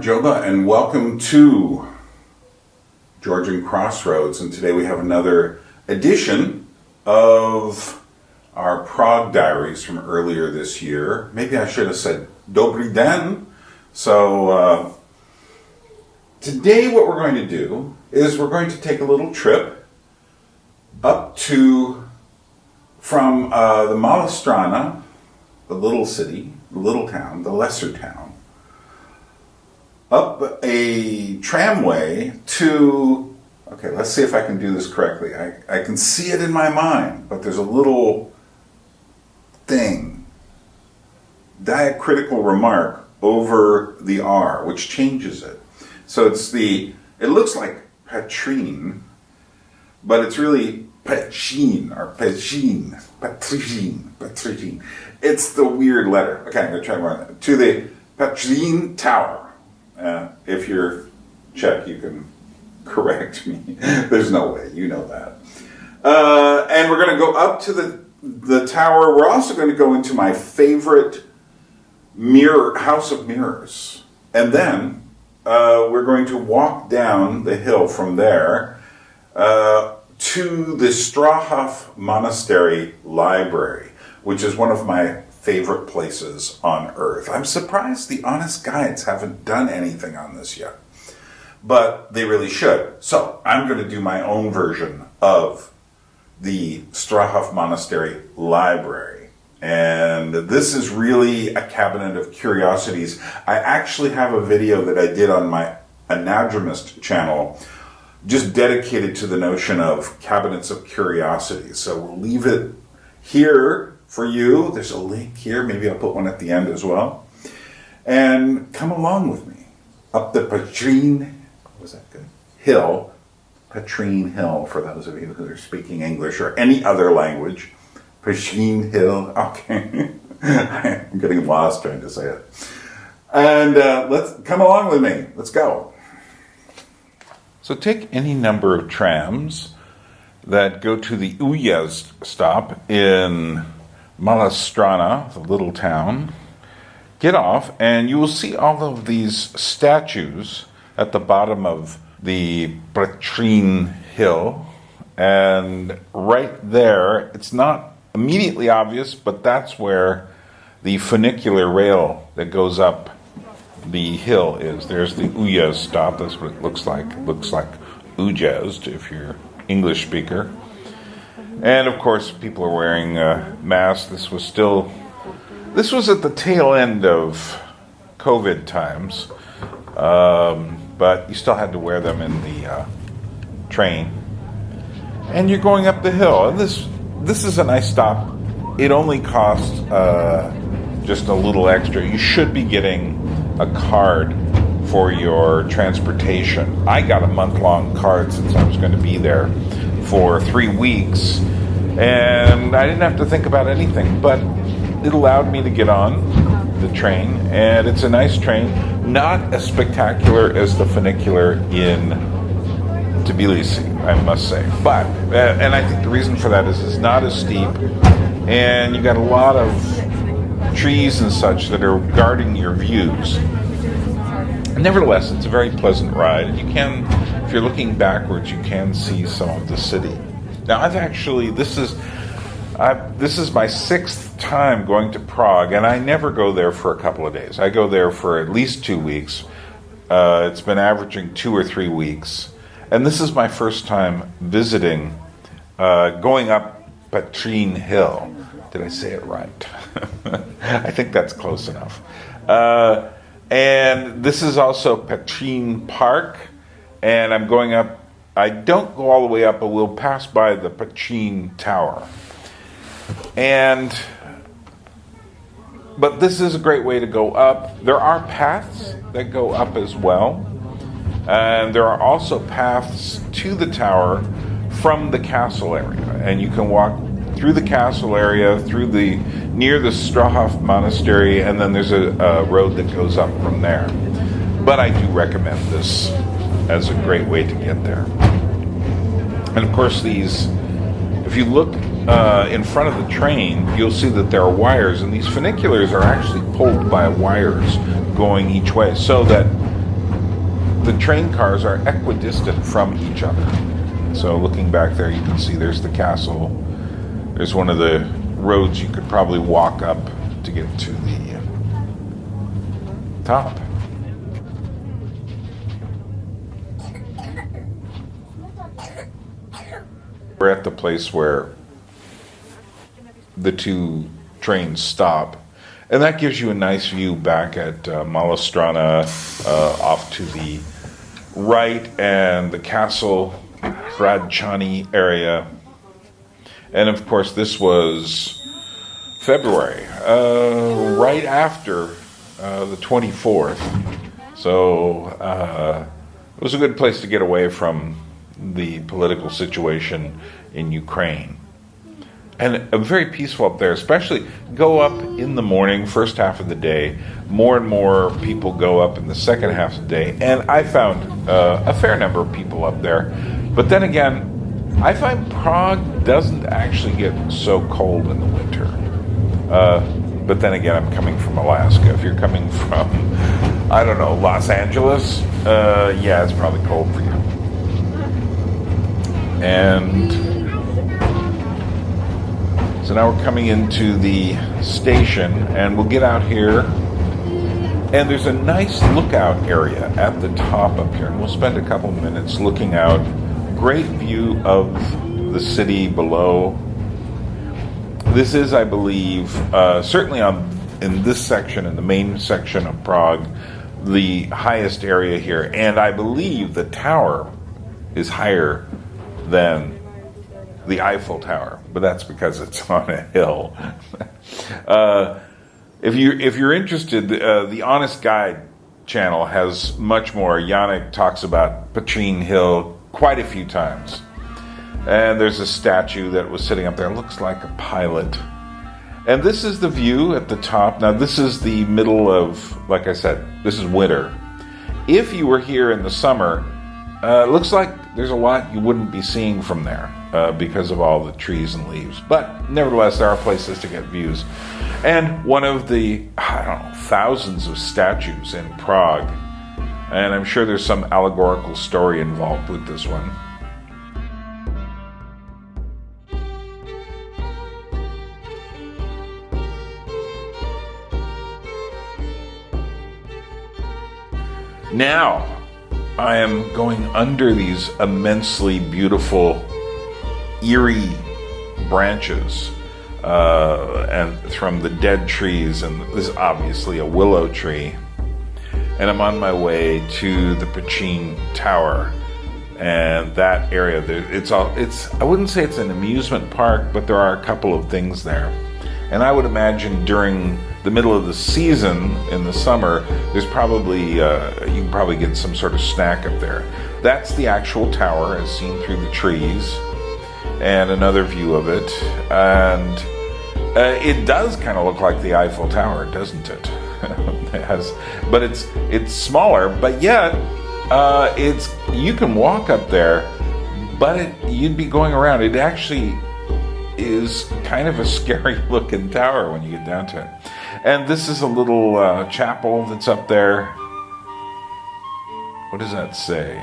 Joba, and welcome to Georgian Crossroads. And today we have another edition of our Prague Diaries from earlier this year. Maybe I should have said Dobrý den. So today what we're going to do is we're going to take a little trip up from the Mala Strana, the little city, the little town, the lesser town, up a tramway to, okay, let's see if I can do this correctly. I can see it in my mind, but there's a little thing, diacritical remark over the R, which changes it. So it looks like Petřín, but it's really Petřín, or Petřín. It's the weird letter. Okay, I'm going to try one. To the Petřín Tower. If you're Czech, you can correct me. There's no way, you know that. And we're going to go up to the tower. We're also going to go into my favorite house of mirrors. And then we're going to walk down the hill from there to the Strahov Monastery Library, which is one of my favorite places on earth. I'm surprised the honest guides haven't done anything on this yet, but they really should. So I'm going to do my own version of the Strahov Monastery Library. And this is really a Cabinet of Curiosities. I actually have a video that I did on my Anadromist channel just dedicated to the notion of Cabinets of Curiosities. So we'll leave it here for you. There's a link here. Maybe I'll put one at the end as well. And come along with me up the Petrín Hill, Petrín Hill, for those of you who are speaking English or any other language. Petrín Hill. Okay. I'm getting lost trying to say it. And let's come along with me. Let's go. So take any number of trams that go to the Ujezd stop in Mala Strana, the little town. Get off, and you will see all of these statues at the bottom of the Petrín Hill. And right there, it's not immediately obvious, but that's where the funicular rail that goes up the hill is. There's the Ujezd stop. That's what it looks like. It looks like Ujezd if you're English speaker. And of course, people are wearing masks. This was at the tail end of COVID times, but you still had to wear them in the train. And you're going up the hill. And this is a nice stop. It only costs just a little extra. You should be getting a card for your transportation. I got a month-long card since I was going to be there for 3 weeks, and I didn't have to think about anything, but it allowed me to get on the train, and it's a nice train, not as spectacular as the funicular in Tbilisi, I must say, but and I think the reason for that is it's not as steep, and you got a lot of trees and such that are guarding your views. Nevertheless, it's a very pleasant ride, and you can, if you're looking backwards, you can see some of the city. Now, this is my 6th time going to Prague, and I never go there for a couple of days. I go there for at least 2 weeks. It's been averaging 2 or 3 weeks, and this is my first time visiting, going up Petrín Hill. Did I say it right? I think that's close enough. And this is also Petřín Park, and I'm going up. I don't go all the way up, but we'll pass by the Petřín Tower. But this is a great way to go up. There are paths that go up as well, and there are also paths to the tower from the castle area, and you can walk through the castle area, near the Strahov Monastery, and then there's a road that goes up from there. But I do recommend this as a great way to get there. And of course, if you look in front of the train, you'll see that there are wires, and these funiculars are actually pulled by wires going each way, so that the train cars are equidistant from each other. So looking back there, you can see there's the castle. There's one of the roads you could probably walk up to get to the top. We're at the place where the two trains stop, and that gives you a nice view back at Malastrana, off to the right, and the castle Hradčany area. And of course this was February, right after the 24th, so it was a good place to get away from the political situation in Ukraine. And very peaceful up there, especially go up in the morning, first half of the day. More and more people go up in the second half of the day. And I found a fair number of people up there. But then again, I find Prague doesn't actually get so cold in the winter. But then again, I'm coming from Alaska. If you're coming from, I don't know, Los Angeles, yeah, it's probably cold for you. And so now we're coming into the station, and we'll get out here, and there's a nice lookout area at the top up here, and we'll spend a couple minutes looking out. Great view of the city below. This is, I believe, certainly in this section, in the main section of Prague, the highest area here, and I believe the tower is higher than the Eiffel Tower, but that's because it's on a hill. If you're interested, the Honest Guide channel has much more. Yannick talks about Petřín Hill quite a few times. And there's a statue that was sitting up there. It looks like a pilot. And this is the view at the top. Now, this is the middle of, like I said, this is winter. If you were here in the summer, it looks like there's a lot you wouldn't be seeing from there because of all the trees and leaves. But nevertheless, there are places to get views. And one of the, I don't know, thousands of statues in Prague. And I'm sure there's some allegorical story involved with this one. Now, I am going under these immensely beautiful, eerie branches, and from the dead trees, and this is obviously a willow tree. And I'm on my way to the Petřín Tower, and that area. I wouldn't say it's an amusement park, but there are a couple of things there. And I would imagine during the middle of the season in the summer, there's probably you can probably get some sort of snack up there. That's the actual tower as seen through the trees, and another view of it. And it does kind of look like the Eiffel Tower, doesn't it? But it's smaller. But yet, you can walk up there, but you'd be going around. It actually is kind of a scary looking tower when you get down to it. And this is a little chapel that's up there. What does that say?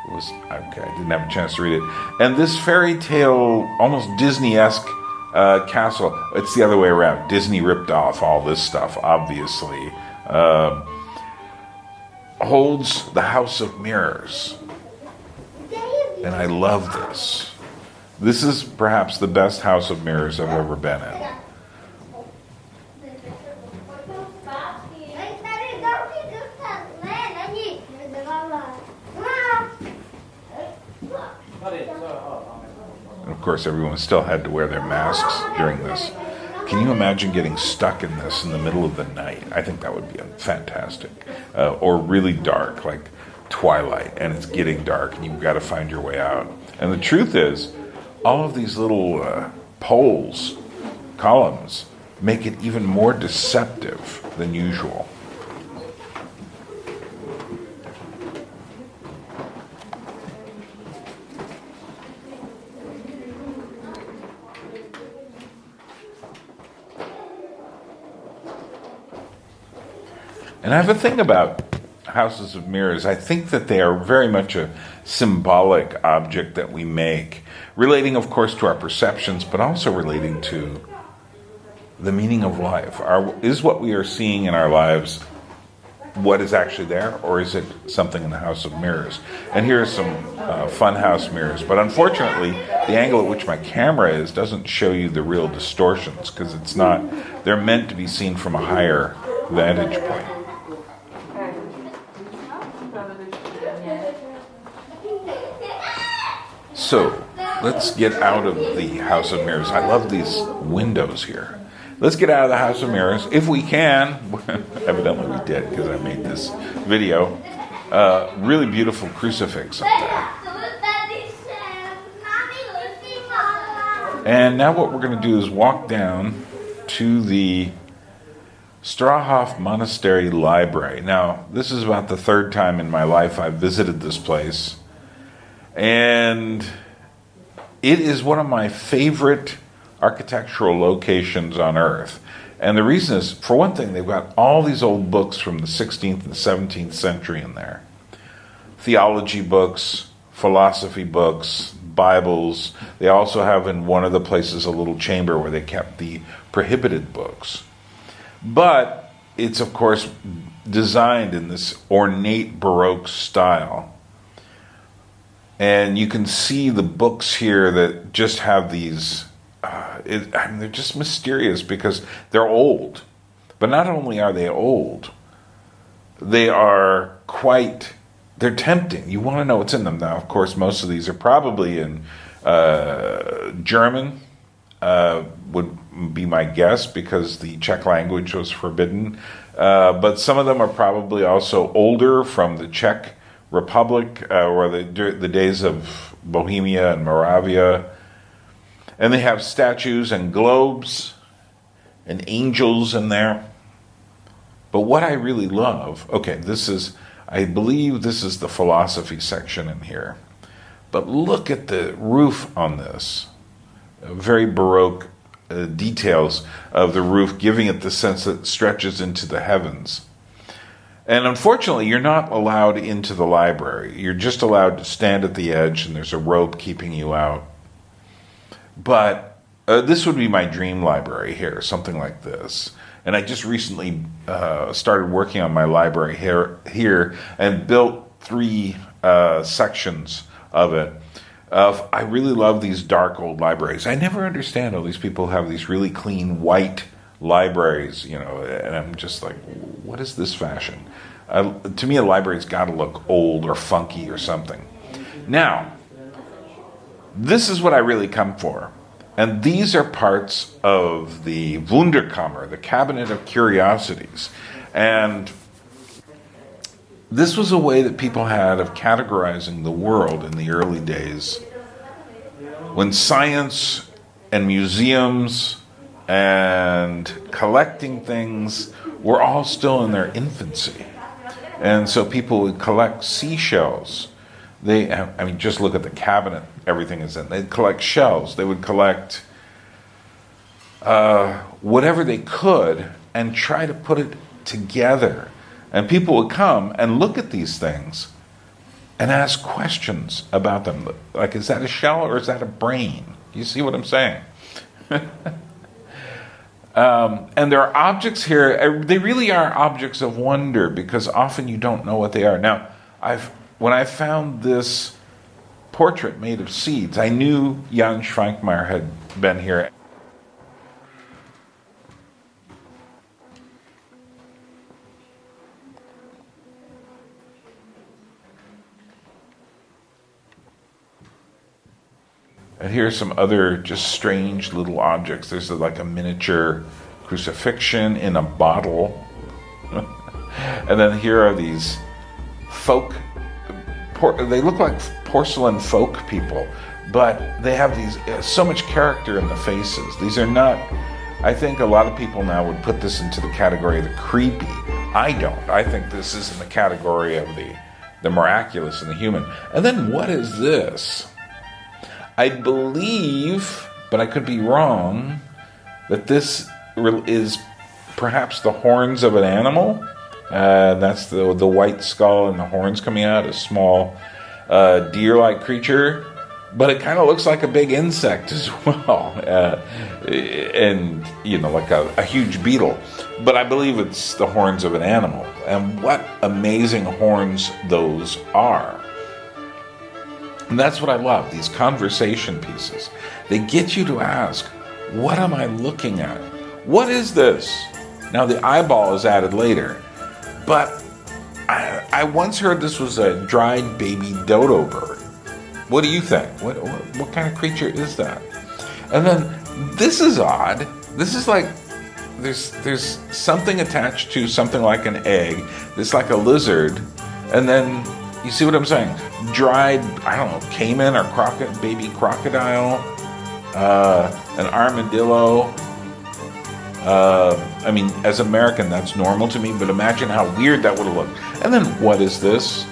Okay, I didn't have a chance to read it. And this fairy tale, almost Disney-esque castle, it's the other way around. Disney ripped off all this stuff, obviously. Holds the House of Mirrors. And I love this. This is perhaps the best House of Mirrors I've ever been in. And of course, everyone still had to wear their masks during this. Can you imagine getting stuck in this in the middle of the night? I think that would be fantastic. Or really dark, like twilight, and it's getting dark, and you've got to find your way out. And the truth is, all of these little poles, columns, make it even more deceptive than usual. And I have a thing about houses of mirrors, I think that they are very much a symbolic object that we make, relating, of course, to our perceptions, but also relating to the meaning of life. Is what we are seeing in our lives what is actually there, or is it something in the house of mirrors? And here are some fun house mirrors. But unfortunately, the angle at which my camera is doesn't show you the real distortions, because they're meant to be seen from a higher vantage point. So, let's get out of the house of mirrors. I love these windows here. Let's get out of the house of mirrors, if we can. Evidently we did, because I made this video. Really beautiful crucifix up there. And now what we're going to do is walk down to the Strahov Monastery Library. Now, this is about the third time in my life I've visited this place. And it is one of my favorite architectural locations on earth. And the reason is, for one thing, they've got all these old books from the 16th and 17th century in there. Theology books, philosophy books, Bibles. They also have in one of the places a little chamber where they kept the prohibited books. But it's, of course, designed in this ornate Baroque style. And you can see the books here that just have these they're just mysterious because they're old. But not only are they old, they are they're tempting. You want to know what's in them. Now, of course, most of these are probably in German, would be my guess, because the Czech language was forbidden. But some of them are probably also older, from the Czech Republic, or the days of Bohemia and Moravia. And they have statues and globes and angels in there. But what I really love, I believe this is the philosophy section in here. But look at the roof on this. Very Baroque details of the roof, giving it the sense that it stretches into the heavens. And unfortunately, you're not allowed into the library. You're just allowed to stand at the edge, and there's a rope keeping you out. But this would be my dream library here, something like this. And I just recently started working on my library here and built 3 sections of it. I really love these dark old libraries. I never understand how these people have these really clean white libraries, and I'm just like, what is this fashion? To me, a library's got to look old or funky or something. Now, this is what I really come for. And these are parts of the Wunderkammer, the Cabinet of Curiosities. And this was a way that people had of categorizing the world in the early days, when science and museums and collecting things were all still in their infancy. And so people would collect seashells. Just look at the cabinet everything is in. They'd collect shells. They would collect whatever they could and try to put it together. And people would come and look at these things and ask questions about them. Like, is that a shell or is that a brain? Do you see what I'm saying? And there are objects here. They really are objects of wonder, because often you don't know what they are. Now, when I found this portrait made of seeds, I knew Jan Schwankmeyer had been here. And here's some other just strange little objects. There's like a miniature crucifixion in a bottle. And then here are these they look like porcelain folk people, but they have so much character in the faces. These are not, I think a lot of people now would put this into the category of the creepy. I don't. I think this is in the category of the miraculous and the human. And then what is this? I believe, but I could be wrong, that this is perhaps the horns of an animal. That's the white skull and the horns coming out, a small deer-like creature. But it kind of looks like a big insect as well. And, like a huge beetle. But I believe it's the horns of an animal. And what amazing horns those are. And that's what I love, these conversation pieces. They get you to ask, what am I looking at? What is this? Now, the eyeball is added later. But I once heard this was a dried baby dodo bird. What do you think? What kind of creature is that? And then this is odd. This is like there's something attached to something like an egg. It's like a lizard, and then you see what I'm saying? Dried, I don't know, caiman or baby crocodile, an armadillo. I mean, as American, that's normal to me, but imagine how weird that would have looked. And then, what is this?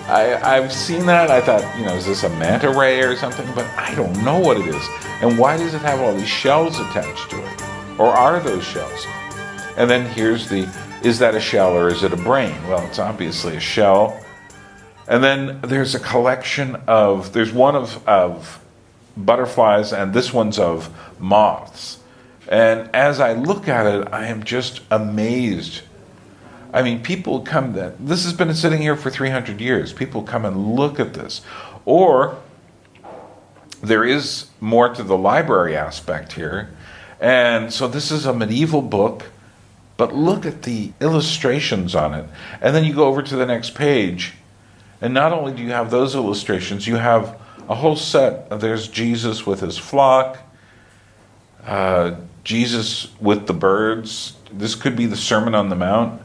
I've seen that. I thought, is this a manta ray or something? But I don't know what it is. And why does it have all these shells attached to it? Or are those shells? And then here's is that a shell or is it a brain? Well, it's obviously a shell. And then there's a collection there's one of butterflies, and this one's of moths. And as I look at it, I am just amazed. I mean, people this has been sitting here for 300 years. People come and look at this. Or there is more to the library aspect here. And so this is a medieval book, but look at the illustrations on it. And then you go over to the next page, and not only do you have those illustrations, you have a whole set. There's Jesus with his flock, Jesus with the birds. This could be the Sermon on the Mount.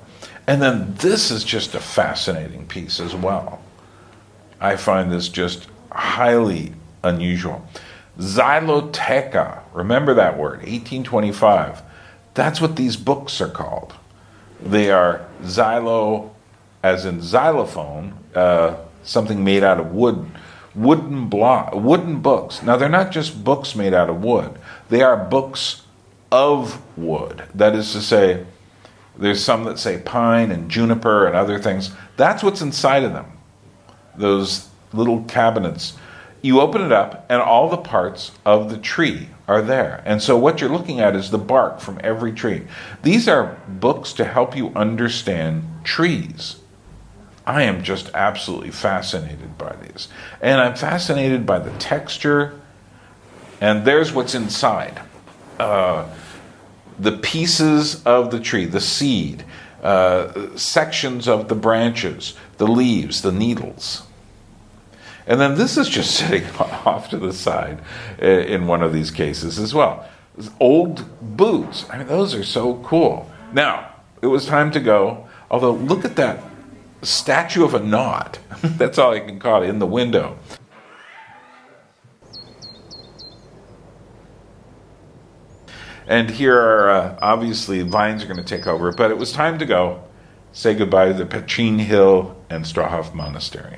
And then this is just a fascinating piece as well. I find this just highly unusual. Xyloteca, remember that word, 1825. That's what these books are called. They are xylo, as in xylophone, something made out of wood, wooden books. Now, they're not just books made out of wood. They are books of wood. That is to say, there's some that say pine and juniper and other things. That's what's inside of them. Those little cabinets. You open it up and all the parts of the tree are there. And so what you're looking at is the bark from every tree. These are books to help you understand trees. I am just absolutely fascinated by these. And I'm fascinated by the texture. And there's what's inside. The pieces of the tree, the seed, sections of the branches, the leaves, the needles. And then this is just sitting off to the side in one of these cases as well. Old boots. I mean, those are so cool. Now, it was time to go. Although, look at that statue of a knot. That's all I can call it, in the window. And here are, obviously, vines are going to take over, but it was time to go. Say goodbye to the Petřín Hill and Strahov Monastery.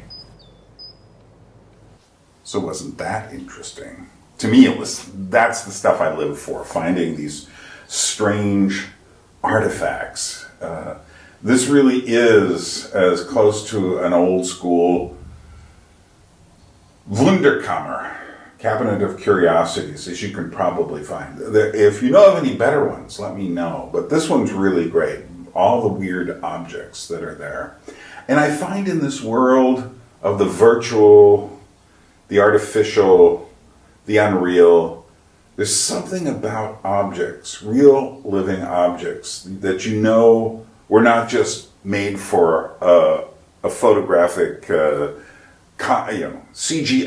So wasn't that interesting? To me, that's the stuff I live for, finding these strange artifacts. This really is as close to an old school Wunderkammer, Cabinet of Curiosities, as you can probably find. If you know of any better ones, let me know. But this one's really great. All the weird objects that are there. And I find in this world of the virtual, the artificial, the unreal, there's something about objects, real living objects, that were not just made for a photographic CGI,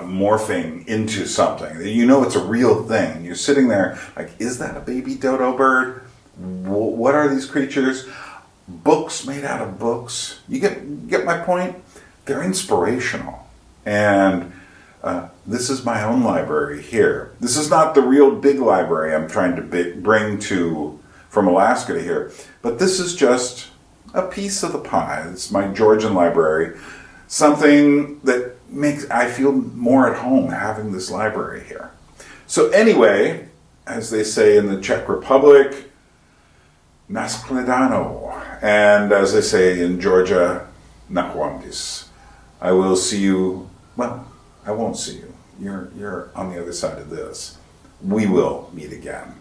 morphing into something. It's a real thing. You're sitting there like, is that a baby dodo bird? What are these creatures? Books made out of books. You get my point? They're inspirational. And this is my own library here. This is not the real big library I'm trying to bring from Alaska to here. But this is just a piece of the pie. It's my Georgian library. Something that I feel more at home having this library here. So anyway, as they say in the Czech Republic, Naskledano. And as they say in Georgia, Nakwandis. I will see you, well, I won't see you. You're on the other side of this. We will meet again.